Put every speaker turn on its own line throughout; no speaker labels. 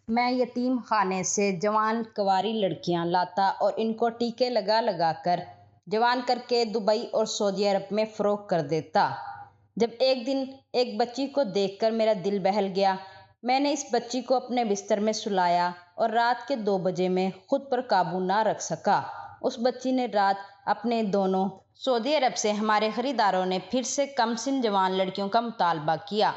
میں یتیم خانے سے جوان کنواری لڑکیاں لاتا اور ان کو ٹیکے لگا لگا کر جوان کر کے دبئی اور سعودی عرب میں فروخت کر دیتا۔ جب ایک دن ایک بچی کو دیکھ کر میرا دل بہل گیا، میں نے اس بچی کو اپنے بستر میں سلایا اور رات کے 2 بجے میں خود پر قابو نہ رکھ سکا۔ اس بچی نے رات اپنے دونوں سعودی عرب سے ہمارے خریداروں نے پھر سے کم سن جوان لڑکیوں کا مطالبہ کیا۔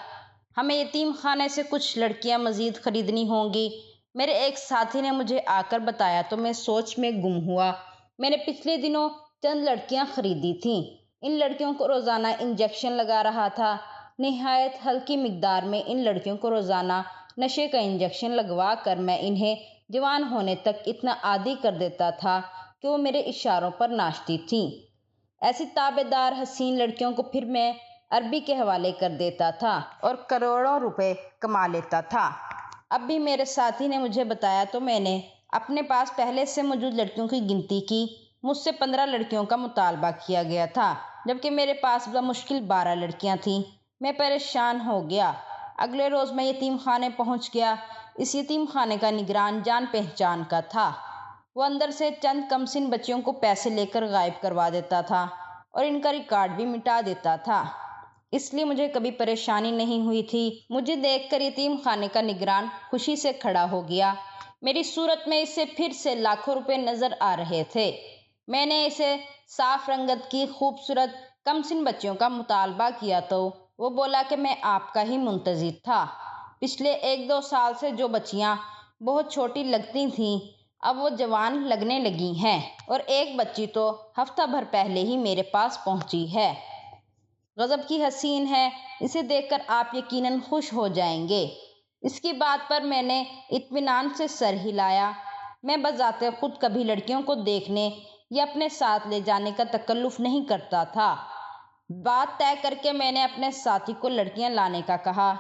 ہمیں یتیم خانے سے کچھ لڑکیاں مزید خریدنی ہوں گی۔ میرے ایک ساتھی نے مجھے آ کر بتایا تو میں سوچ میں گم ہوا۔ میں نے پچھلے دنوں چند لڑکیاں خریدی تھیں۔ ان لڑکیوں کو روزانہ انجیکشن لگا رہا تھا۔ نہایت ہلکی مقدار میں ان لڑکیوں کو روزانہ نشے کا انجیکشن لگوا کر میں انہیں جوان ہونے تک اتنا عادی کر دیتا تھا کہ وہ میرے اشاروں پر ناچتی تھیں۔ ایسی تابع دار حسین لڑکیوں کو پھر میں عربی کے حوالے کر دیتا تھا اور کروڑوں روپے کما لیتا تھا۔ اب بھی میرے ساتھی نے مجھے بتایا تو میں نے اپنے پاس پہلے سے موجود لڑکیوں کی گنتی کی۔ مجھ سے 15 لڑکیوں کا مطالبہ کیا گیا تھا، جبکہ میرے پاس بمشکل 12 لڑکیاں تھیں۔ میں پریشان ہو گیا۔ اگلے روز میں یتیم خانے پہنچ گیا۔ اس یتیم خانے کا نگران جان پہچان کا تھا۔ وہ اندر سے چند کم سن بچیوں کو پیسے لے کر غائب کروا دیتا تھا اور ان کا ریکارڈ بھی مٹا دیتا تھا۔ اس لیے مجھے کبھی پریشانی نہیں ہوئی تھی۔ مجھے دیکھ کر یتیم خانے کا نگران خوشی سے کھڑا ہو گیا۔ میری صورت میں اسے پھر سے لاکھوں روپے نظر آ رہے تھے۔ میں نے اسے صاف رنگت کی خوبصورت کم سن بچیوں کا مطالبہ کیا تو وہ بولا کہ میں آپ کا ہی منتظر تھا۔ پچھلے 1-2 سال سے جو بچیاں بہت چھوٹی لگتی تھیں اب وہ جوان لگنے لگی ہیں، اور ایک بچی تو ہفتہ بھر پہلے ہی میرے پاس پہنچی ہے۔ غضب کی حسین ہے، اسے دیکھ کر آپ یقیناً خوش ہو جائیں گے۔ اس کی بات پر میں نے اطمینان سے سر ہلایا۔ میں بذات خود کبھی لڑکیوں کو دیکھنے یا اپنے ساتھ لے جانے کا تکلف نہیں کرتا تھا۔ بات طے کر کے میں نے اپنے ساتھی کو لڑکیاں لانے کا کہا،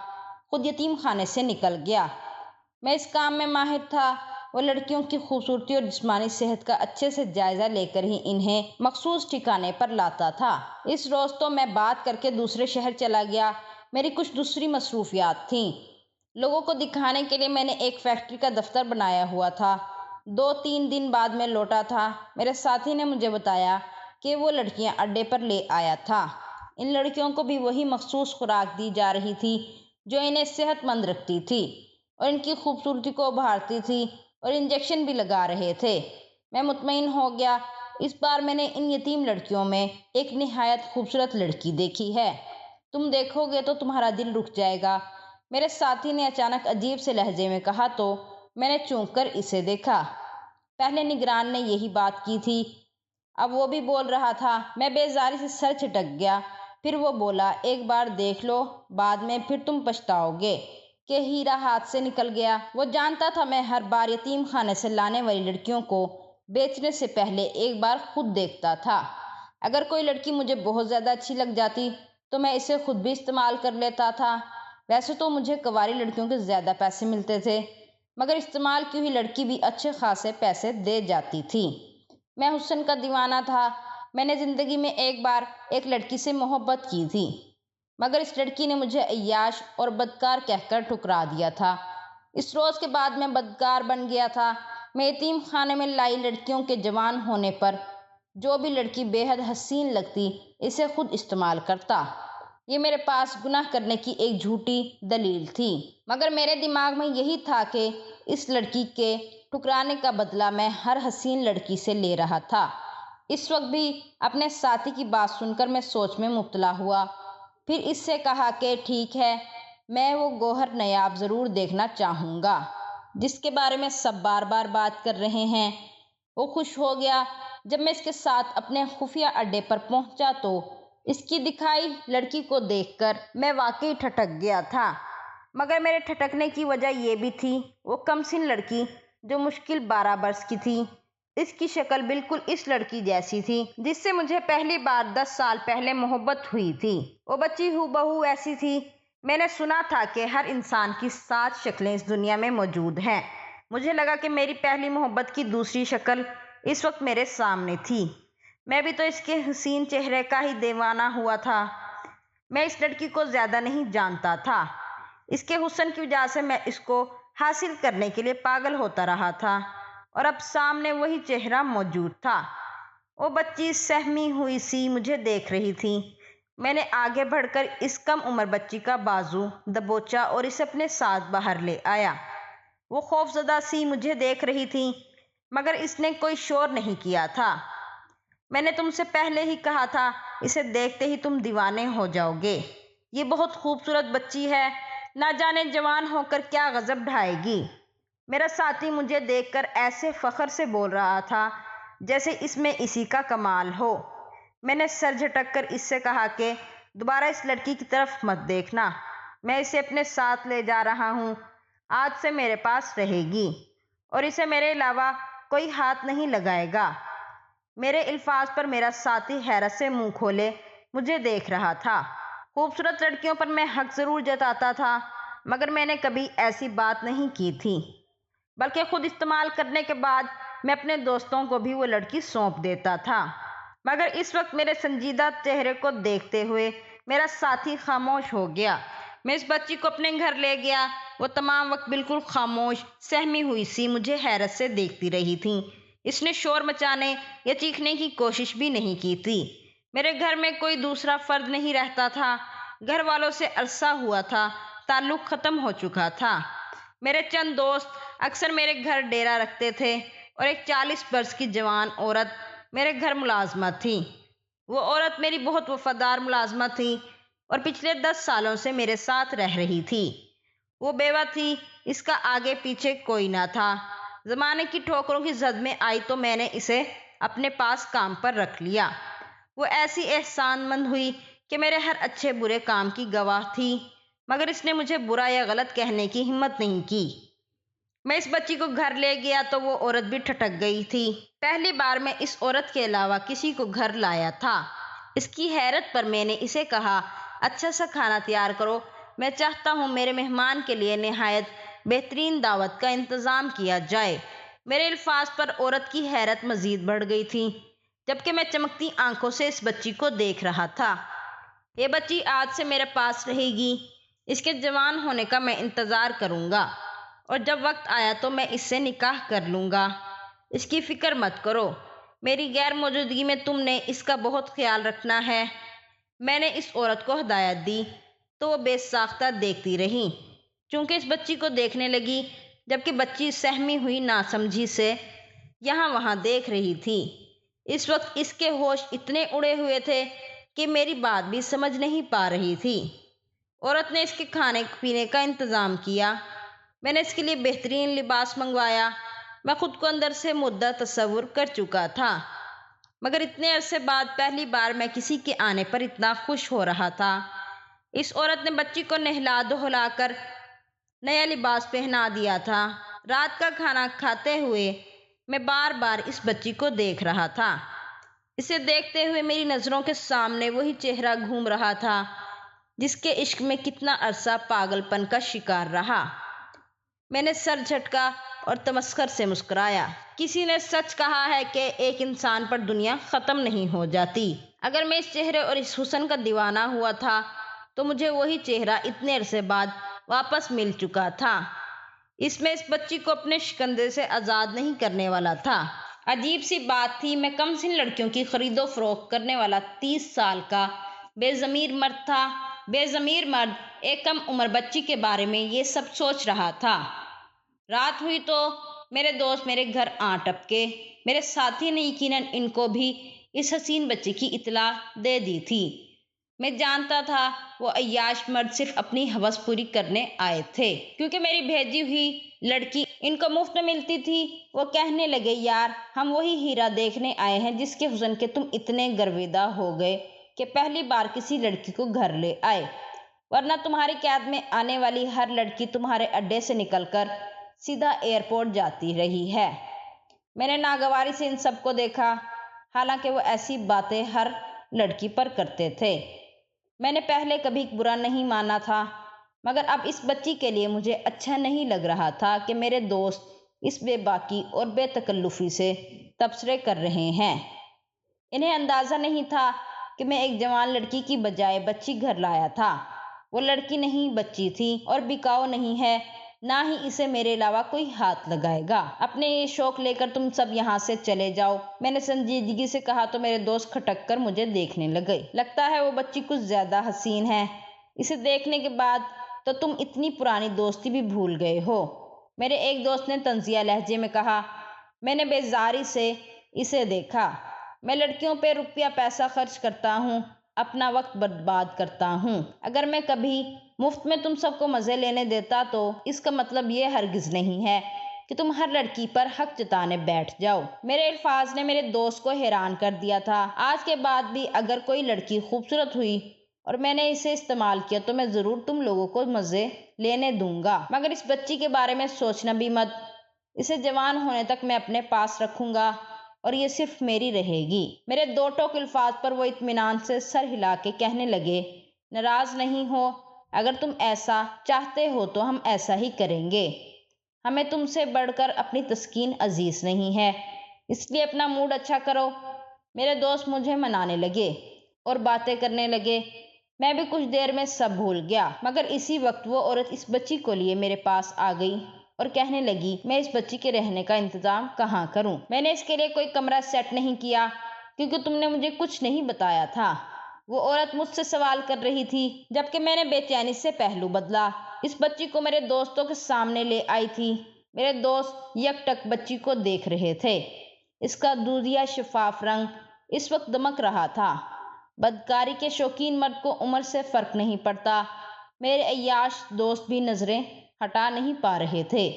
خود یتیم خانے سے نکل گیا۔ میں اس کام میں ماہر تھا۔ وہ لڑکیوں کی خوبصورتی اور جسمانی صحت کا اچھے سے جائزہ لے کر ہی انہیں مخصوص ٹھکانے پر لاتا تھا۔ اس روز تو میں بات کر کے دوسرے شہر چلا گیا۔ میری کچھ دوسری مصروفیات تھیں۔ لوگوں کو دکھانے کے لیے میں نے ایک فیکٹری کا دفتر بنایا ہوا تھا۔ 2-3 دن بعد میں لوٹا تھا۔ میرے ساتھی نے مجھے بتایا کہ وہ لڑکیاں اڈے پر لے آیا تھا۔ ان لڑکیوں کو بھی وہی مخصوص خوراک دی جا رہی تھی جو انہیں صحت مند رکھتی تھی اور ان کی خوبصورتی کو ابھارتی تھی، اور انجیکشن بھی لگا رہے تھے۔ میں مطمئن ہو گیا۔ اس بار میں نے ان یتیم لڑکیوں میں ایک نہایت خوبصورت لڑکی دیکھی ہے۔ تم دیکھو گے تو تمہارا دل رک جائے گا، میرے ساتھی نے اچانک عجیب سے لہجے میں کہا تو میں نے چونک کر اسے دیکھا۔ پہلے نگران نے یہی بات کی تھی، اب وہ بھی بول رہا تھا۔ میں بیزاری سے سر جھٹک گیا۔ پھر وہ بولا، ایک بار دیکھ لو، بعد میں پھر تم پچھتاؤ گے کہ ہیرا ہاتھ سے نکل گیا۔ وہ جانتا تھا میں ہر بار یتیم خانے سے لانے والی لڑکیوں کو بیچنے سے پہلے ایک بار خود دیکھتا تھا۔ اگر کوئی لڑکی مجھے بہت زیادہ اچھی لگ جاتی تو میں اسے خود بھی استعمال کر لیتا تھا۔ ویسے تو مجھے کنواری لڑکیوں کے زیادہ پیسے ملتے تھے، مگر استعمال کی ہوئی لڑکی بھی اچھے خاصے پیسے دے جاتی تھی۔ میں حسن کا دیوانہ تھا۔ میں نے زندگی میں ایک بار ایک لڑکی سے محبت کی تھی، مگر اس لڑکی نے مجھے عیاش اور بدکار کہہ کر ٹھکرا دیا تھا۔ اس روز کے بعد میں بدکار بن گیا تھا۔ میں یتیم خانے میں لائی لڑکیوں کے جوان ہونے پر جو بھی لڑکی بے حد حسین لگتی اسے خود استعمال کرتا۔ یہ میرے پاس گناہ کرنے کی ایک جھوٹی دلیل تھی، مگر میرے دماغ میں یہی تھا کہ اس لڑکی کے ٹھکرانے کا بدلہ میں ہر حسین لڑکی سے لے رہا تھا۔ اس وقت بھی اپنے ساتھی کی بات سن کر میں سوچ میں مبتلا ہوا۔ پھر اس سے کہا کہ ٹھیک ہے، میں وہ گوہر نایاب ضرور دیکھنا چاہوں گا جس کے بارے میں سب بار بار بات کر رہے ہیں۔ وہ خوش ہو گیا۔ جب میں اس کے ساتھ اپنے خفیہ اڈے پر پہنچا تو اس کی دکھائی لڑکی کو دیکھ کر میں واقعی ٹھٹک گیا تھا، مگر میرے ٹھٹکنے کی وجہ یہ بھی تھی وہ کم سن لڑکی جو مشکل 12 برس کی تھی، اس کی شکل بالکل اس لڑکی جیسی تھی جس سے مجھے پہلی بار 10 سال پہلے محبت ہوئی تھی۔ وہ بچی ہو بہو ایسی تھی۔ میں نے سنا تھا کہ ہر انسان کی 7 شکلیں اس دنیا میں موجود ہیں۔ مجھے لگا کہ میری پہلی محبت کی دوسری شکل اس وقت میرے سامنے تھی۔ میں بھی تو اس کے حسین چہرے کا ہی دیوانہ ہوا تھا۔ میں اس لڑکی کو زیادہ نہیں جانتا تھا۔ اس کے حسن کی وجہ سے میں اس کو حاصل کرنے کے لیے پاگل ہوتا رہا تھا، اور اب سامنے وہی چہرہ موجود تھا۔ وہ بچی سہمی ہوئی سی مجھے دیکھ رہی تھی۔ میں نے آگے بڑھ کر اس کم عمر بچی کا بازو دبوچا اور اسے اپنے ساتھ باہر لے آیا۔ وہ خوفزدہ سی مجھے دیکھ رہی تھی، مگر اس نے کوئی شور نہیں کیا تھا۔ میں نے تم سے پہلے ہی کہا تھا، اسے دیکھتے ہی تم دیوانے ہو جاؤ گے۔ یہ بہت خوبصورت بچی ہے، نہ جانے جوان ہو کر کیا غضب ڈھائے گی۔ میرا ساتھی مجھے دیکھ کر ایسے فخر سے بول رہا تھا جیسے اس میں اسی کا کمال ہو۔ میں نے سر جھٹک کر اس سے کہا کہ دوبارہ اس لڑکی کی طرف مت دیکھنا، میں اسے اپنے ساتھ لے جا رہا ہوں، آج سے میرے پاس رہے گی، اور اسے میرے علاوہ کوئی ہاتھ نہیں لگائے گا۔ میرے الفاظ پر میرا ساتھی حیرت سے منہ کھولے مجھے دیکھ رہا تھا۔ خوبصورت لڑکیوں پر میں حق ضرور جتاتا تھا، مگر میں نے کبھی ایسی بات نہیں کی تھی، بلکہ خود استعمال کرنے کے بعد میں اپنے دوستوں کو بھی وہ لڑکی سونپ دیتا تھا۔ مگر اس وقت میرے سنجیدہ چہرے کو دیکھتے ہوئے میرا ساتھی خاموش ہو گیا۔ میں اس بچی کو اپنے گھر لے گیا۔ وہ تمام وقت بالکل خاموش، سہمی ہوئی سی مجھے حیرت سے دیکھتی رہی تھی۔ اس نے شور مچانے یا چیخنے کی کوشش بھی نہیں کی تھی۔ میرے گھر میں کوئی دوسرا فرد نہیں رہتا تھا۔ گھر والوں سے عرصہ ہوا تھا، تعلق ختم ہو چکا تھا۔ میرے چند دوست اکثر میرے گھر ڈیرا رکھتے تھے، اور ایک 40 برس کی جوان عورت میرے گھر ملازمت تھی۔ وہ عورت میری بہت وفادار ملازمت تھی اور پچھلے 10 سالوں سے میرے ساتھ رہ رہی تھی۔ وہ بیوہ تھی، اس کا آگے پیچھے کوئی نہ تھا۔ زمانے کی ٹھوکروں کی زد میں آئی تو میں نے اسے اپنے پاس کام پر رکھ لیا۔ وہ ایسی احسان مند ہوئی کہ میرے ہر اچھے برے کام کی گواہ تھی، مگر اس نے مجھے برا یا غلط کہنے کی ہمت نہیں کی۔ میں اس بچی کو گھر لے گیا تو وہ عورت بھی ٹھٹک گئی تھی۔ پہلی بار میں اس عورت کے علاوہ کسی کو گھر لایا تھا۔ اس کی حیرت پر میں نے اسے کہا، اچھا سا کھانا تیار کرو، میں چاہتا ہوں میرے مہمان کے لیے نہایت بہترین دعوت کا انتظام کیا جائے۔ میرے الفاظ پر عورت کی حیرت مزید بڑھ گئی تھی، جبکہ میں چمکتی آنکھوں سے اس بچی کو دیکھ رہا تھا۔ یہ بچی آج سے میرے پاس رہے گی، اس کے جوان ہونے کا میں انتظار کروں گا، اور جب وقت آیا تو میں اس سے نکاح کر لوں گا۔ اس کی فکر مت کرو، میری غیر موجودگی میں تم نے اس کا بہت خیال رکھنا ہے۔ میں نے اس عورت کو ہدایت دی تو وہ بے ساختہ دیکھتی رہی، چونکہ اس بچی کو دیکھنے لگی، جبکہ بچی سہمی ہوئی ناسمجھی سے یہاں وہاں دیکھ رہی تھی۔ اس وقت اس کے ہوش اتنے اڑے ہوئے تھے کہ میری بات بھی سمجھ نہیں پا رہی تھی۔ عورت نے اس کے کھانے پینے کا انتظام کیا۔ میں نے اس کے لیے بہترین لباس منگوایا۔ میں خود کو اندر سے مدعا تصور کر چکا تھا، مگر اتنے عرصے بعد پہلی بار میں کسی کے آنے پر اتنا خوش ہو رہا تھا۔ اس عورت نے بچی کو نہلا دھلا کر نیا لباس پہنا دیا تھا۔ رات کا کھانا کھاتے ہوئے میں بار بار اس بچی کو دیکھ رہا تھا۔ اسے دیکھتے ہوئے میری نظروں کے سامنے وہی چہرہ گھوم رہا تھا جس کے عشق میں کتنا عرصہ پاگل پن کا شکار رہا۔ میں نے سر جھٹکا اور تمسخر سے مسکرایا۔ کسی نے سچ کہا ہے کہ ایک انسان پر دنیا ختم نہیں ہو جاتی۔ اگر میں اس چہرے اور اس حسن کا دیوانہ ہوا تھا تو مجھے وہی چہرہ اتنے عرصے بعد واپس مل چکا تھا۔ اس میں اس بچی کو اپنے شکنجے سے آزاد نہیں کرنے والا تھا۔ عجیب سی بات تھی، میں کم سن لڑکیوں کی خرید و فروخت کرنے والا 30 سال کا بے ضمیر مرد تھا۔ بے ضمیر مرد ایک کم عمر بچی کے بارے میں یہ سب سوچ رہا تھا۔ رات ہوئی تو میرے دوست میرے گھر آ ٹپکے۔ میرے ساتھی نے یقیناً ان کو بھی اس حسین بچی کی اطلاع دے دی تھی۔ میں جانتا تھا وہ عیاش مرد صرف اپنی ہوس پوری کرنے آئے تھے، کیونکہ میری بھیجی ہوئی لڑکی ان کو مفت میں ملتی تھی۔ وہ کہنے لگے، یار ہم وہی ہیرا دیکھنے آئے ہیں جس کے حسن کے تم اتنے گرویدہ ہو گئے کہ پہلی بار کسی لڑکی کو گھر لے آئے، ورنہ تمہاری قید میں آنے والی ہر لڑکی تمہارے اڈے سے نکل کر سیدھا ایئرپورٹ جاتی رہی ہے۔ میں نے ناگواری سے ان سب کو دیکھا، حالانکہ وہ ایسی باتیں ہر لڑکی پر کرتے تھے۔ میں نے پہلے کبھی برا نہیں مانا تھا، مگر اب اس بچی کے لیے مجھے اچھا نہیں لگ رہا تھا کہ میرے دوست اس بے باکی اور بے تکلفی سے تبصرے کر رہے ہیں۔ انہیں اندازہ نہیں تھا کہ میں ایک جوان لڑکی کی بجائے بچی گھر لایا تھا۔ وہ لڑکی نہیں بچی تھی اور بکاؤ نہیں ہے۔ نہ ہی اسے میرے علاوہ کوئی ہاتھ لگائے گا۔ اپنے یہ شوق لے کر تم سب یہاں سے چلے جاؤ۔ میں نے سنجیدگی سے کہا تو میرے دوست کھٹک کر مجھے دیکھنے لگے۔ لگتا ہے وہ بچی کچھ زیادہ حسین ہے۔ اسے دیکھنے کے بعد تو تم اتنی پرانی دوستی بھی بھول گئے ہو، میرے ایک دوست نے طنزیہ لہجے میں کہا۔ میں نے بیزاری سے اسے دیکھا۔ میں لڑکیوں پہ روپیہ پیسہ خرچ کرتا ہوں، اپنا وقت برباد کرتا ہوں۔ اگر میں کبھی مفت میں تم سب کو مزے لینے دیتا تو اس کا مطلب یہ ہرگز نہیں ہے کہ تم ہر لڑکی پر حق جتانے بیٹھ جاؤ۔ میرے الفاظ نے میرے دوست کو حیران کر دیا تھا۔ آج کے بعد بھی اگر کوئی لڑکی خوبصورت ہوئی اور میں نے اسے استعمال کیا تو میں ضرور تم لوگوں کو مزے لینے دوں گا، مگر اس بچی کے بارے میں سوچنا بھی مت۔ اسے جوان ہونے تک میں اپنے پاس رکھوں گا اور یہ صرف میری رہے گی۔ میرے دو ٹوک الفاظ پر وہ اطمینان سے سر ہلا کے کہنے لگے، ناراض نہیں ہو؟ اگر تم ایسا چاہتے ہو تو ہم ایسا ہی کریں گے۔ ہمیں تم سے بڑھ کر اپنی تسکین عزیز نہیں ہے، اس لیے اپنا موڈ اچھا کرو۔ میرے دوست مجھے منانے لگے اور باتیں کرنے لگے۔ میں بھی کچھ دیر میں سب بھول گیا، مگر اسی وقت وہ عورت اس بچی کو لیے میرے پاس آ گئی اور کہنے لگی، میں اس بچی کے رہنے کا انتظام کہاں کروں؟ میں نے اس کے لیے کوئی کمرہ سیٹ نہیں کیا کیونکہ تم نے مجھے کچھ نہیں بتایا تھا۔ وہ عورت مجھ سے سوال کر رہی تھی جبکہ میں نے بے چینی سے پہلو بدلا۔ اس بچی کو میرے دوستوں کے سامنے لے آئی تھی۔ میرے دوست یک ٹک بچی کو دیکھ رہے تھے۔ اس کا دودھیا شفاف رنگ اس وقت دمک رہا تھا۔ بدکاری کے شوقین مرد کو عمر سے فرق نہیں پڑتا۔ میرے عیاش دوست بھی نظریں ہٹا نہیں پا رہے تھے۔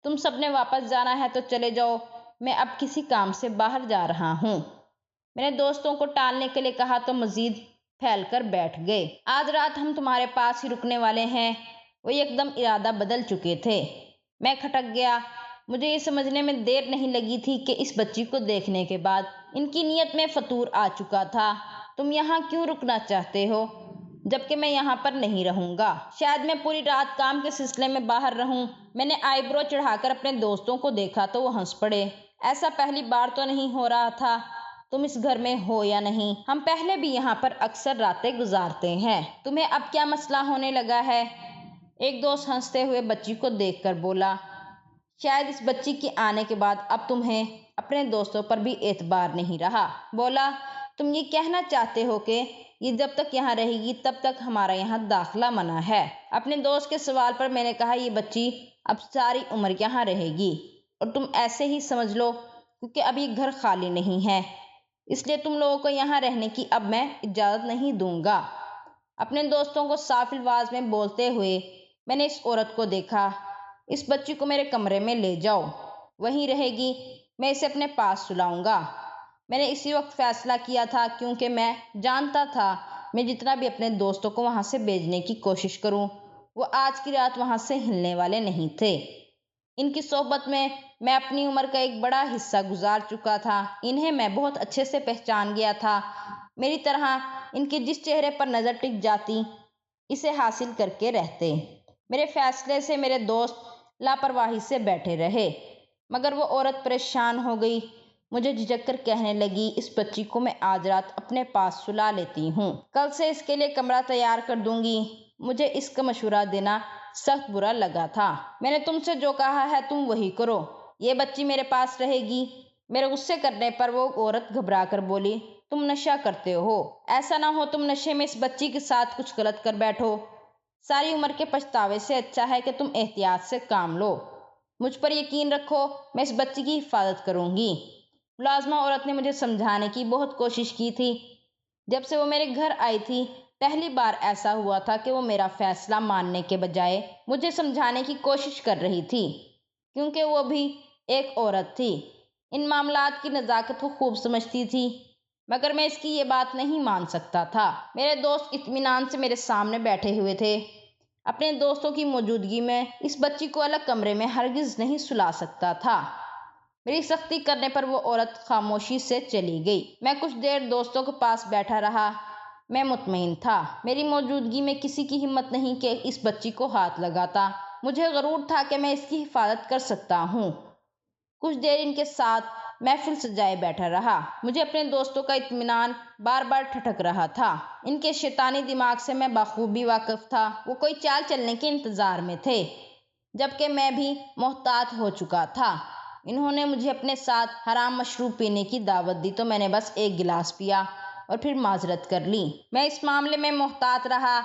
تم سب نے واپس جانا ہے تو چلے جاؤ، میں اب کسی کام سے باہر جا رہا ہوں۔ میں نے دوستوں کو ٹالنے کے لیے کہا تو مزید پھیل کر بیٹھ گئے۔ آج رات ہم تمہارے پاس ہی رکنے والے ہیں۔ وہ یک دم ارادہ بدل چکے تھے۔ میں کھٹک گیا۔ مجھے یہ سمجھنے میں دیر نہیں لگی تھی کہ اس بچی کو دیکھنے کے بعد ان کی نیت میں فتور آ چکا تھا۔ تم یہاں کیوں رکنا چاہتے ہو جبکہ میں یہاں پر نہیں رہوں گا؟ شاید میں پوری رات کام کے سلسلے میں باہر رہوں۔ میں نے آئی برو چڑھا کر اپنے دوستوں کو دیکھا تو وہ ہنس پڑے۔ ایسا پہلی بار تو نہیں ہو رہا تھا۔ تم اس گھر میں ہو یا نہیں، ہم پہلے بھی یہاں پر اکثر راتیں گزارتے ہیں۔ تمہیں اب کیا مسئلہ ہونے لگا ہے؟ ایک دوست ہنستے ہوئے بچی کو دیکھ کر بولا۔ شاید اس بچی کے آنے کے بعد اب تمہیں اپنے دوستوں پر بھی اعتبار نہیں رہا۔ بولا، تم یہ کہنا چاہتے ہو کہ یہ جب تک یہاں رہے گی تب تک ہمارا یہاں داخلہ منع ہے؟ اپنے دوست کے سوال پر میں نے کہا، یہ بچی اب ساری عمر یہاں رہے گی اور تم ایسے ہی سمجھ لو کیونکہ اب یہ گھر خالی نہیں ہے، اس لیے تم لوگوں کو یہاں رہنے کی اب میں اجازت نہیں دوں گا۔ اپنے دوستوں کو صاف الفاظ میں بولتے ہوئے میں نے اس عورت کو دیکھا۔ اس بچی کو میرے کمرے میں لے جاؤ، وہیں رہے گی، میں اسے اپنے پاس سلاؤں گا۔ میں نے اسی وقت فیصلہ کیا تھا کیونکہ میں جانتا تھا میں جتنا بھی اپنے دوستوں کو وہاں سے بھیجنے کی کوشش کروں وہ آج کی رات وہاں سے ہلنے والے نہیں تھے۔ ان کی صحبت میں میں اپنی عمر کا ایک بڑا حصہ گزار چکا تھا۔ انہیں میں بہت اچھے سے پہچان گیا تھا۔ میری طرح ان کے جس چہرے پر نظر ٹک جاتی اسے حاصل کر کے رہتے۔ میرے فیصلے سے میرے دوست لاپرواہی سے بیٹھے رہے، مگر وہ عورت پریشان ہو گئی۔ مجھے جھجک کر کہنے لگی، اس بچی کو میں آج رات اپنے پاس سلا لیتی ہوں، کل سے اس کے لیے کمرہ تیار کر دوں گی۔ مجھے اس کا مشورہ دینا سخت برا لگا تھا۔ میں نے تم سے جو کہا ہے تم وہی کرو، یہ بچی میرے پاس رہے گی۔ میرے غصے کرنے پر وہ عورت گھبرا کر بولی، تم نشہ کرتے ہو، ایسا نہ ہو تم نشے میں اس بچی کے ساتھ کچھ غلط کر بیٹھو۔ ساری عمر کے پچھتاوے سے اچھا ہے کہ تم احتیاط سے کام لو۔ مجھ پر یقین رکھو، میں اس بچی کی حفاظت کروں گی۔ ملازمہ عورت نے مجھے سمجھانے کی بہت کوشش کی تھی۔ جب سے وہ میرے گھر آئی تھی پہلی بار ایسا ہوا تھا کہ وہ میرا فیصلہ ماننے کے بجائے مجھے سمجھانے کی کوشش کر رہی تھی، کیونکہ وہ بھی ایک عورت تھی، ان معاملات کی نزاکت کو خوب سمجھتی تھی، مگر میں اس کی یہ بات نہیں مان سکتا تھا۔ میرے دوست اطمینان سے میرے سامنے بیٹھے ہوئے تھے۔ اپنے دوستوں کی موجودگی میں اس بچی کو الگ کمرے میں ہرگز نہیں سلا سکتا تھا۔ میری سختی کرنے پر وہ عورت خاموشی سے چلی گئی۔ میں کچھ دیر دوستوں کے پاس بیٹھا رہا۔ میں مطمئن تھا میری موجودگی میں کسی کی ہمت نہیں کہ اس بچی کو ہاتھ لگاتا۔ مجھے غرور تھا کہ میں اس کی حفاظت کر سکتا ہوں۔ کچھ دیر ان کے ساتھ محفل سجائے بیٹھا رہا۔ مجھے اپنے دوستوں کا اطمینان بار بار ٹھٹک رہا تھا۔ ان کے شیطانی دماغ سے میں بخوبی واقف تھا۔ وہ کوئی چال چلنے کے انتظار میں تھے۔ جبکہ میں بھی محتاط ہو چکا تھا۔ انہوں نے مجھے اپنے ساتھ حرام مشروب پینے کی دعوت دی تو میں نے بس ایک گلاس پیا اور پھر معذرت کر لی۔ میں اس معاملے میں محتاط رہا۔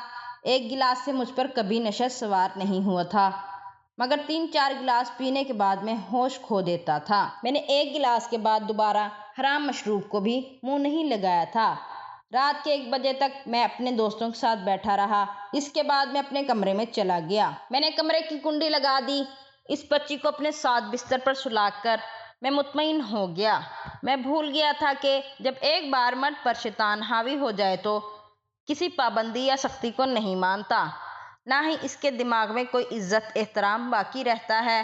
ایک گلاس سے مجھ پر کبھی نشہ سوار نہیں ہوا تھا، مگر 3-4 گلاس پینے کے بعد میں ہوش کھو دیتا تھا۔ میں نے ایک گلاس کے بعد دوبارہ حرام مشروب کو بھی منہ نہیں لگایا تھا۔ رات کے 1 بجے تک میں اپنے دوستوں کے ساتھ بیٹھا رہا۔ اس کے بعد میں اپنے کمرے میں چلا گیا۔ میں نے کمرے کی کنڈی لگا دی۔ اس بچی کو اپنے ساتھ بستر پر سلا کر میں مطمئن ہو گیا۔ میں بھول گیا تھا کہ جب ایک بار مرد پر شیطان حاوی ہو جائے تو کسی پابندی یا سختی کو نہیں مانتا، نہ ہی اس کے دماغ میں کوئی عزت احترام باقی رہتا ہے۔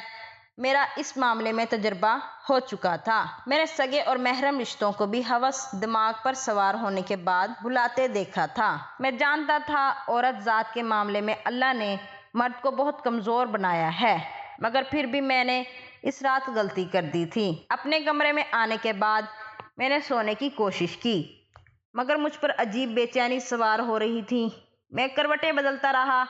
میرا اس معاملے میں تجربہ ہو چکا تھا۔ میرے سگے اور محرم رشتوں کو بھی ہوس دماغ پر سوار ہونے کے بعد بھلاتے دیکھا تھا۔ میں جانتا تھا عورت ذات کے معاملے میں اللہ نے مرد کو بہت کمزور بنایا ہے، مگر پھر بھی میں نے اس رات غلطی کر دی تھی۔ اپنے کمرے میں آنے کے بعد میں نے سونے کی کوشش کی، مگر مجھ پر عجیب بے چینی سوار ہو رہی تھی۔ میں کروٹیں بدلتا رہا۔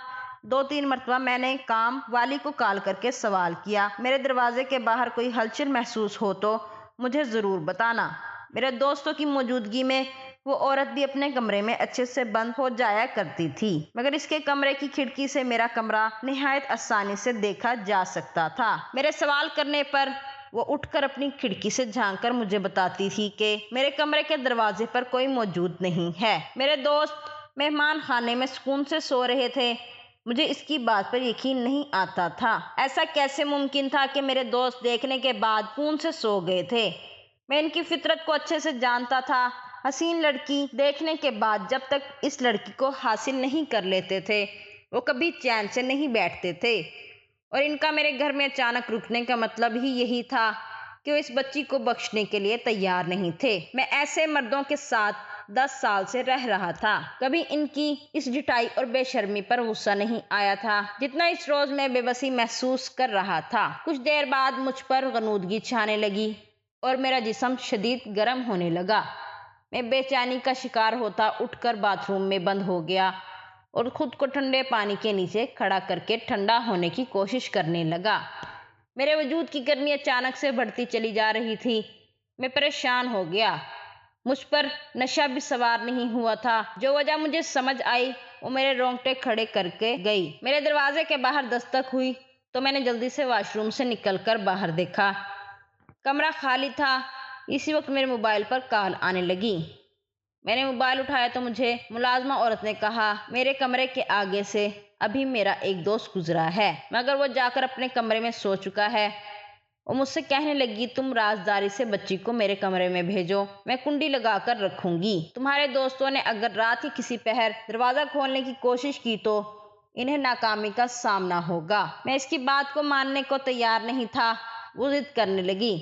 2-3 مرتبہ میں نے کام والی کو کال کر کے سوال کیا، میرے دروازے کے باہر کوئی ہلچل محسوس ہو تو مجھے ضرور بتانا۔ میرے دوستوں کی موجودگی میں وہ عورت بھی اپنے کمرے میں اچھے سے بند ہو جایا کرتی تھی، مگر اس کے کمرے کی کھڑکی سے میرا کمرہ نہایت آسانی سے دیکھا جا سکتا تھا۔ میرے سوال کرنے پر وہ اٹھ کر اپنی کھڑکی سے جھانک کر مجھے بتاتی تھی کہ میرے کمرے کے دروازے پر کوئی موجود نہیں ہے۔ میرے دوست مہمان خانے میں سکون سے سو رہے تھے۔ مجھے اس کی بات پر یقین نہیں آتا تھا۔ ایسا کیسے ممکن تھا کہ میرے دوست دیکھنے کے بعد سکون سے سو گئے تھے؟ میں ان کی فطرت کو اچھے سے جانتا تھا۔ حسین لڑکی دیکھنے کے بعد جب تک اس لڑکی کو حاصل نہیں کر لیتے تھے وہ کبھی چین سے نہیں بیٹھتے تھے، اور ان کا میرے گھر میں اچانک رکنے کا مطلب ہی یہی تھا کہ وہ اس بچی کو بخشنے کے لیے تیار نہیں تھے۔ میں ایسے مردوں کے ساتھ 10 سال سے رہ رہا تھا، کبھی ان کی اس ڈٹائی اور بے شرمی پر غصہ نہیں آیا تھا جتنا اس روز میں بے بسی محسوس کر رہا تھا۔ کچھ دیر بعد مجھ پر غنودگی چھانے لگی اور میرا جسم شدید گرم ہونے لگا۔ میں بے چینی کا شکار ہوتا اٹھ کر باتھ روم میں بند ہو گیا اور خود کو ٹھنڈے پانی کے نیچے کھڑا کر کے ٹھنڈا ہونے کی کوشش کرنے لگا۔ میرے وجود کی گرمی اچانک سے بڑھتی چلی جا رہی تھی۔ میں پریشان ہو گیا۔ مجھ پر نشہ بھی سوار نہیں ہوا تھا۔ جو وجہ مجھے سمجھ آئی وہ میرے رونگٹے کھڑے کر کے گئی۔ میرے دروازے کے باہر دستک ہوئی تو میں نے جلدی سے واش روم سے نکل کر باہر دیکھا۔ کمرہ خالی تھا۔ اسی وقت میرے موبائل پر کال آنے لگی۔ میں نے موبائل اٹھایا تو مجھے ملازمہ عورت نے کہا، میرے کمرے کے آگے سے ابھی میرا ایک دوست گزرا ہے، مگر وہ جا کر اپنے کمرے میں سو چکا ہے۔ وہ مجھ سے کہنے لگی، تم رازداری سے بچی کو میرے کمرے میں بھیجو، میں کنڈی لگا کر رکھوں گی۔ تمہارے دوستوں نے اگر رات کی کسی پہر دروازہ کھولنے کی کوشش کی تو انہیں ناکامی کا سامنا ہوگا۔ میں اس کی بات کو ماننے کو تیار نہیں تھا۔ وہ ضد کرنے لگی،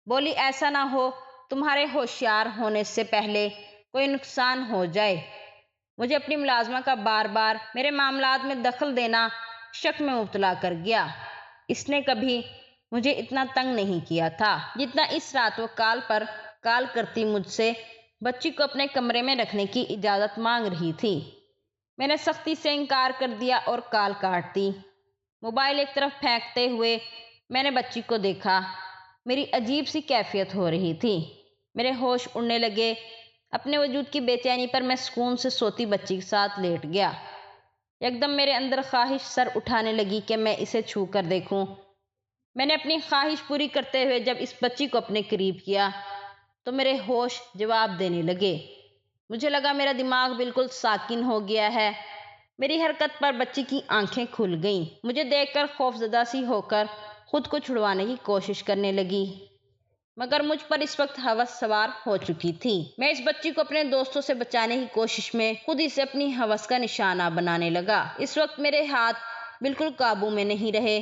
بولی ایسا نہ ہو تمہارے ہوشیار ہونے سے پہلے کوئی نقصان ہو جائے۔ مجھے اپنی ملازمہ کا بار بار میرے معاملات میں دخل دینا شک میں مبتلا کر گیا۔ اس نے کبھی مجھے اتنا تنگ نہیں کیا تھا جتنا اس رات وہ کال پر کال کرتی مجھ سے بچی کو اپنے کمرے میں رکھنے کی اجازت مانگ رہی تھی۔ میں نے سختی سے انکار کر دیا اور کال کاٹ دی۔ موبائل ایک طرف پھینکتے ہوئے میں نے بچی کو دیکھا۔ میری عجیب سی کیفیت ہو رہی تھی۔ میرے ہوش اڑنے لگے۔ اپنے وجود کی بے چینی پر میں سکون سے سوتی بچی کے ساتھ لیٹ گیا۔ یکدم میرے اندر خواہش سر اٹھانے لگی کہ میں اسے چھو کر دیکھوں۔ میں نے اپنی خواہش پوری کرتے ہوئے جب اس بچی کو اپنے قریب کیا تو میرے ہوش جواب دینے لگے۔ مجھے لگا میرا دماغ بالکل ساکن ہو گیا ہے۔ میری حرکت پر بچی کی آنکھیں کھل گئیں۔ مجھے دیکھ کر خوفزدہ سی ہو کر خود کو چھڑوانے کی کوشش کرنے لگی، مگر مجھ پر اس وقت ہوس سوار ہو چکی تھی۔ میں اس بچی کو اپنے دوستوں سے بچانے کی کوشش میں خود اسے اپنی ہوس کا نشانہ بنانے لگا۔ اس وقت میرے ہاتھ بالکل قابو میں نہیں رہے۔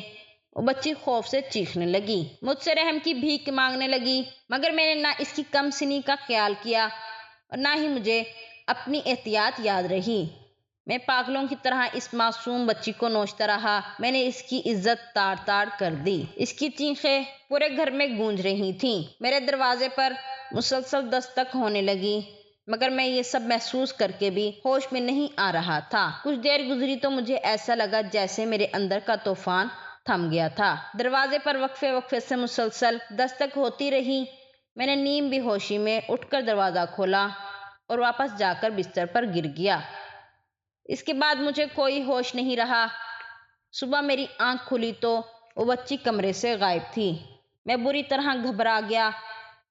وہ بچی خوف سے چیخنے لگی، مجھ سے رحم کی بھیک مانگنے لگی، مگر میں نے نہ اس کی کم سنی کا خیال کیا اور نہ ہی مجھے اپنی احتیاط یاد رہی۔ میں پاگلوں کی طرح اس معصوم بچی کو نوچتا رہا۔ میں نے اس کی عزت تاڑ تاڑ کر دی۔ اس کی چیخیں پورے گھر میں گونج رہی تھیں۔ میرے دروازے پر مسلسل دستک ہونے لگی، مگر میں یہ سب محسوس کر کے بھی ہوش میں نہیں آ رہا تھا۔ کچھ دیر گزری تو مجھے ایسا لگا جیسے میرے اندر کا طوفان تھم گیا تھا۔ دروازے پر وقفے وقفے سے مسلسل دستک ہوتی رہی۔ میں نے نیم بے ہوشی میں اٹھ کر دروازہ کھولا اور واپس جا کر بستر پر گر گیا۔ اس کے بعد مجھے کوئی ہوش نہیں رہا۔ صبح میری آنکھ کھلی تو وہ بچی کمرے سے غائب تھی۔ میں بری طرح گھبرا گیا۔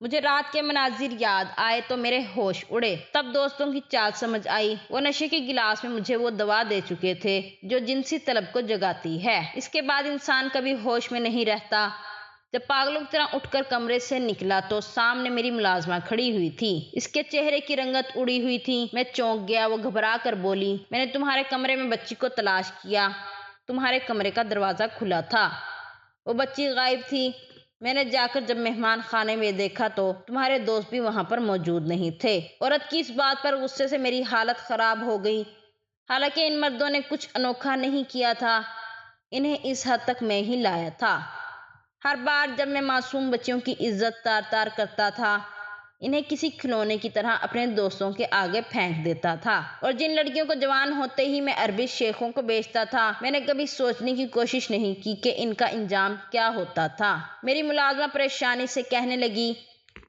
مجھے رات کے مناظر یاد آئے تو میرے ہوش اڑے۔ تب دوستوں کی چال سمجھ آئی۔ وہ نشے کے گلاس میں مجھے وہ دوا دے چکے تھے جو جنسی طلب کو جگاتی ہے۔ اس کے بعد انسان کبھی ہوش میں نہیں رہتا۔ جب پاگلوں کی طرح اٹھ کر کمرے سے نکلا تو سامنے میری ملازمہ کھڑی ہوئی تھی۔ اس کے چہرے کی رنگت اڑی ہوئی تھی۔ میں چونک گیا۔ وہ گھبرا کر بولی، میں نے تمہارے کمرے میں بچی کو تلاش کیا، تمہارے کمرے کا دروازہ کھلا تھا، وہ بچی غائب تھی۔ میں نے جا کر جب مہمان خانے میں دیکھا تو تمہارے دوست بھی وہاں پر موجود نہیں تھے۔ عورت کی اس بات پر غصے سے میری حالت خراب ہو گئی۔ حالانکہ ان مردوں نے کچھ انوکھا نہیں کیا تھا، انہیں اس حد تک میں ہی لایا تھا۔ ہر بار جب میں معصوم بچیوں کی عزت تار تار کرتا تھا، انہیں کسی کھلونے کی طرح اپنے دوستوں کے آگے پھینک دیتا تھا۔ اور جن لڑکیوں کو جوان ہوتے ہی میں عربی شیخوں کو بیچتا تھا، میں نے کبھی سوچنے کی کوشش نہیں کی کہ ان کا انجام کیا ہوتا تھا۔ میری ملازمہ پریشانی سے کہنے لگی،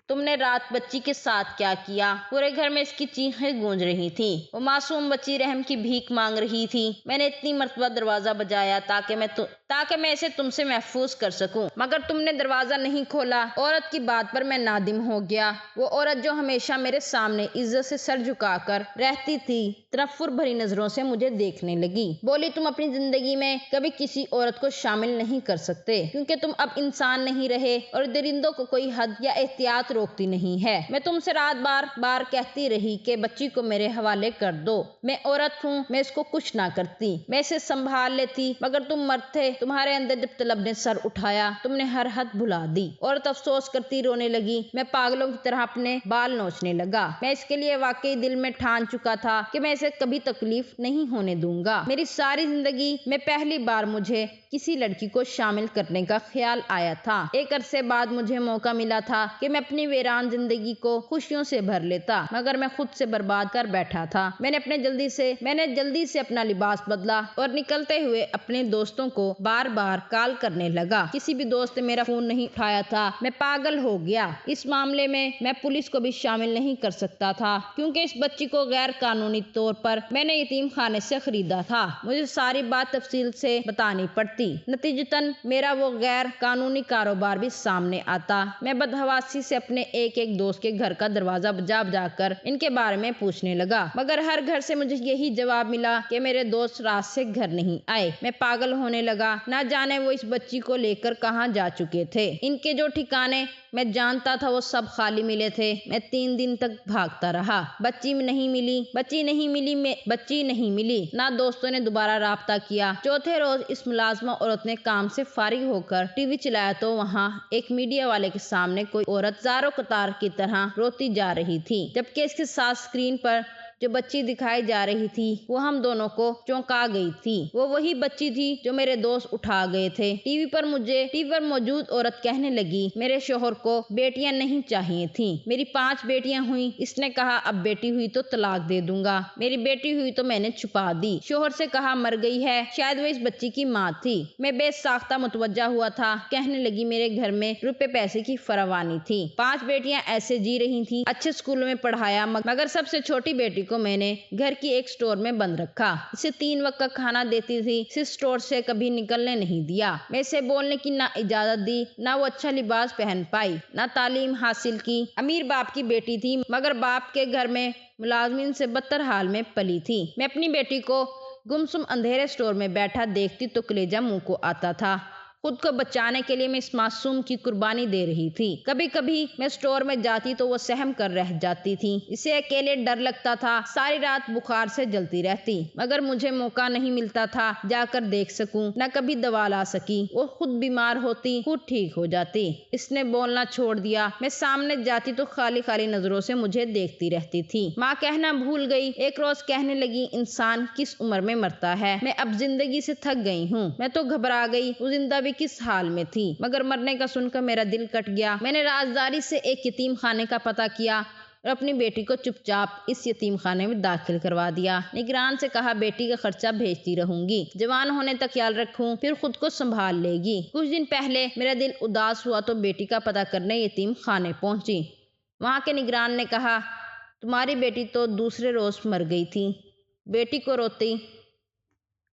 تم نے رات بچی کے ساتھ کیا کیا؟ پورے گھر میں اس کی چیخیں گونج رہی تھیں۔ وہ معصوم بچی رحم کی بھیک مانگ رہی تھی۔ میں نے اتنی مرتبہ دروازہ بجایا تاکہ میں اسے تم سے محفوظ کر سکوں، مگر تم نے دروازہ نہیں کھولا۔ عورت کی بات پر میں نادم ہو گیا۔ وہ عورت جو ہمیشہ میرے سامنے عزت سے سر جھکا کر رہتی تھی، تنفر بھری نظروں سے مجھے دیکھنے لگی۔ بولی، تم اپنی زندگی میں کبھی کسی عورت کو شامل نہیں کر سکتے، کیونکہ تم اب انسان نہیں رہے اور درندوں کو کوئی حد یا احتیاط روکتی نہیں ہے۔ میں تم سے رات بار بار کہتی رہی کہ بچی کو میرے حوالے کر دو۔ میں عورت ہوں، میں اس کو کچھ نہ کرتی، میں اسے سنبھال لیتی، مگر تم مرد تھے، تمہارے اندر جب طلب نے سر اٹھایا، تم نے ہر حد بھلا دی۔ عورت افسوس کرتی رونے لگی۔ میں پاگلوں کی طرح اپنے بال نوچنے لگا۔ میں اس کے لیے واقعی دل میں ٹھان چکا تھا کہ میں اسے کبھی تکلیف نہیں ہونے دوں گا۔ میری ساری زندگی میں پہلی بار مجھے کسی لڑکی کو شامل کرنے کا خیال آیا تھا۔ ایک عرصے بعد مجھے موقع ملا تھا کہ میں اپنی ویران زندگی کو خوشیوں سے بھر لیتا، مگر میں خود سے برباد کر بیٹھا تھا۔ میں نے جلدی سے اپنا لباس بدلا اور نکلتے ہوئے اپنے دوستوں کو بار بار کال کرنے لگا۔ کسی بھی دوست نے میرا فون نہیں اٹھایا تھا۔ میں پاگل ہو گیا۔ اس معاملے میں پولیس کو بھی شامل نہیں کر سکتا تھا، کیونکہ اس بچی کو غیر قانونی طور پر میں نے یتیم خانے سے خریدا تھا۔ مجھے ساری بات تفصیل سے بتانی پڑتی، نتیجتاً میرا وہ غیر قانونی کاروبار بھی سامنے آتا۔ میں بدحواسی سے اپنے ایک دوست کے گھر کا دروازہ بجا کر ان کے بارے میں پوچھنے لگا، مگر ہر گھر سے مجھے یہی جواب ملا کہ میرے دوست رات سے گھر نہیں آئے۔ میں پاگل ہونے لگا، نہ جانے وہ اس بچی کو لے کر کہاں جا چکے تھے۔ ان کے جو ٹھکانے میں جانتا تھا وہ سب خالی ملے تھے۔ میں 3 دن تک بھاگتا رہا، بچی نہیں ملی، نہ دوستوں نے دوبارہ رابطہ کیا۔ چوتھے روز اس ملازمہ عورت نے کام سے فارغ ہو کر ٹی وی چلایا تو وہاں ایک میڈیا والے کے سامنے کوئی عورت زارو قطار کی طرح روتی جا رہی تھی، جبکہ اس کے ساتھ اسکرین پر جو بچی دکھائی جا رہی تھی وہ ہم دونوں کو چونکا گئی تھی۔ وہ وہی بچی تھی جو میرے دوست اٹھا گئے تھے۔ ٹی وی پر موجود عورت کہنے لگی، میرے شوہر کو بیٹیاں نہیں چاہیے تھیں، میری 5 بیٹیاں ہوئیں، اس نے کہا اب بیٹی ہوئی تو طلاق دے دوں گا، میری بیٹی ہوئی تو میں نے چھپا دی، شوہر سے کہا مر گئی ہے، شاید وہ اس بچی کی ماں تھی۔ میں بے ساختہ متوجہ ہوا تھا۔ کہنے لگی میرے گھر میں روپے پیسے کی فراوانی تھی، 5 بیٹیاں ایسے جی رہی تھیں، اچھے اسکولوں میں پڑھایا، مگر سب سے چھوٹی بیٹی کو میں نے گھر کی ایک سٹور میں بند رکھا، اسے 3 وقت کا کھانا دیتی تھی، اسے سٹور سے کبھی نکلنے نہیں دیا، میں اسے بولنے کی نہ اجازت دی، نہ وہ اچھا لباس پہن پائی، نہ تعلیم حاصل کی۔ امیر باپ کی بیٹی تھی، مگر باپ کے گھر میں ملازمین سے بدتر حال میں پلی تھی۔ میں اپنی بیٹی کو گمسم اندھیرے سٹور میں بیٹھا دیکھتی تو کلیجہ منہ کو آتا تھا۔ خود کو بچانے کے لیے میں اس معصوم کی قربانی دے رہی تھی۔ کبھی کبھی میں سٹور میں جاتی تو وہ سہم کر رہ جاتی تھی، اسے اکیلے ڈر لگتا تھا، ساری رات بخار سے جلتی رہتی، مگر مجھے موقع نہیں ملتا تھا جا کر دیکھ سکوں، نہ کبھی دوا لا سکی۔ وہ خود بیمار ہوتی، خود ٹھیک ہو جاتی۔ اس نے بولنا چھوڑ دیا۔ میں سامنے جاتی تو خالی خالی نظروں سے مجھے دیکھتی رہتی تھی۔ ماں کہنا بھول گئی۔ ایک روز کہنے لگی، انسان کس عمر میں مرتا ہے، میں اب زندگی سے تھک گئی ہوں۔ میں تو گھبرا گئی، وہ زندہ بھی کس حال میں تھی، مگر مرنے کا سن کر میرا دل کٹ گیا۔ میں نے رازداری سے ایک یتیم خانے کا پتہ کیا اور اپنی بیٹی کو چپ چاپ اس یتیم خانے میں داخل کروا دیا۔ نگران سے کہا بیٹی کا خرچہ بھیجتی رہوں گی، جوان ہونے تک خیال رکھوں، پھر خود کو سنبھال لے گی۔ کچھ دن پہلے میرا دل اداس ہوا تو بیٹی کا پتہ کرنے یتیم خانے پہنچی۔ وہاں کے نگران نے کہا تمہاری بیٹی تو دوسرے روز مر گئی تھی۔ بیٹی کو روتی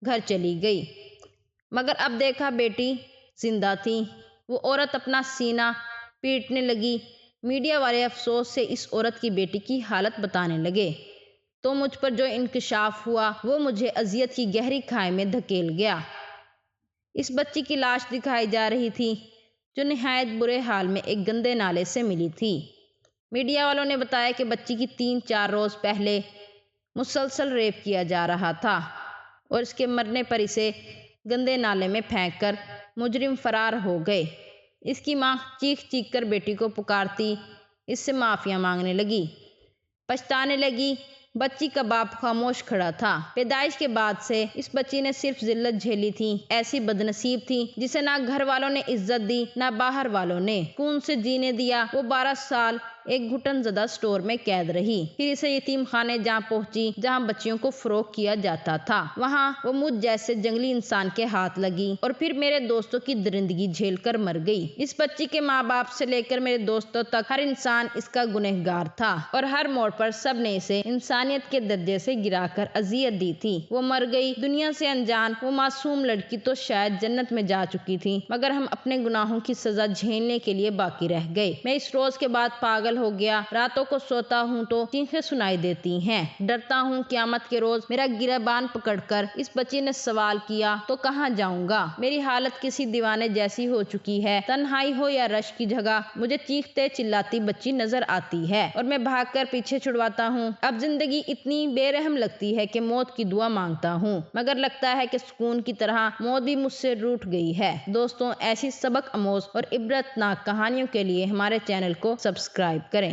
گھر چلی گئی، مگر اب دیکھا بیٹی زندہ تھی۔ وہ عورت اپنا سینہ پیٹنے لگی۔ میڈیا والے افسوس سے اس عورت کی بیٹی کی حالت بتانے لگے تو مجھ پر جو انکشاف ہوا وہ مجھے اذیت کی گہری کھائی میں دھکیل گیا۔ اس بچی کی لاش دکھائی جا رہی تھی جو نہایت برے حال میں ایک گندے نالے سے ملی تھی۔ میڈیا والوں نے بتایا کہ بچی کی 3-4 روز پہلے مسلسل ریپ کیا جا رہا تھا اور اس کے مرنے پر اسے گندے نالے میں پھینک کر مجرم فرار ہو گئے۔ اس کی ماں چیخ چیخ کر بیٹی کو پکارتی اس سے معافیا مانگنے لگی، پچھتانے لگی۔ بچی کا باپ خاموش کھڑا تھا۔ پیدائش کے بعد سے اس بچی نے صرف ذلت جھیلی تھی۔ ایسی بدنصیب تھی جسے نہ گھر والوں نے عزت دی نہ باہر والوں نے سکون سے جینے دیا۔ وہ 12 سال ایک گھٹن زدہ سٹور میں قید رہی، پھر اسے یتیم خانے جہاں پہنچی جہاں بچیوں کو فروخت کیا جاتا تھا۔ وہاں وہ مجھ جیسے جنگلی انسان کے ہاتھ لگی اور پھر میرے دوستوں کی درندگی جھیل کر مر گئی۔ اس بچی کے ماں باپ سے لے کر میرے دوستوں تک ہر انسان اس کا گنہگار تھا اور ہر موڑ پر سب نے اسے انسانیت کے درجے سے گرا کر اذیت دی تھی۔ وہ مر گئی، دنیا سے انجان۔ وہ معصوم لڑکی تو شاید جنت میں جا چکی تھی، مگر ہم اپنے گناہوں کی سزا جھیلنے کے لیے باقی رہ گئے۔ میں اس روز کے بعد پاگل ہو گیا۔ راتوں کو سوتا ہوں تو چیخیں سنائی دیتی ہیں، ڈرتا ہوں قیامت کے روز میرا گریبان پکڑ کر اس بچی نے سوال کیا تو کہاں جاؤں گا۔ میری حالت کسی دیوانے جیسی ہو چکی ہے۔ تنہائی ہو یا رش کی جگہ مجھے چیختے چلاتی بچی نظر آتی ہے اور میں بھاگ کر پیچھے چھڑواتا ہوں۔ اب زندگی اتنی بے رحم لگتی ہے کہ موت کی دعا مانگتا ہوں، مگر لگتا ہے کہ سکون کی طرح موت بھی مجھ سے روٹھ گئی ہے۔ دوستوں، ایسی سبق آموز اور عبرت ناک کہانیوں کے لیے ہمارے چینل کو سبسکرائب کریں۔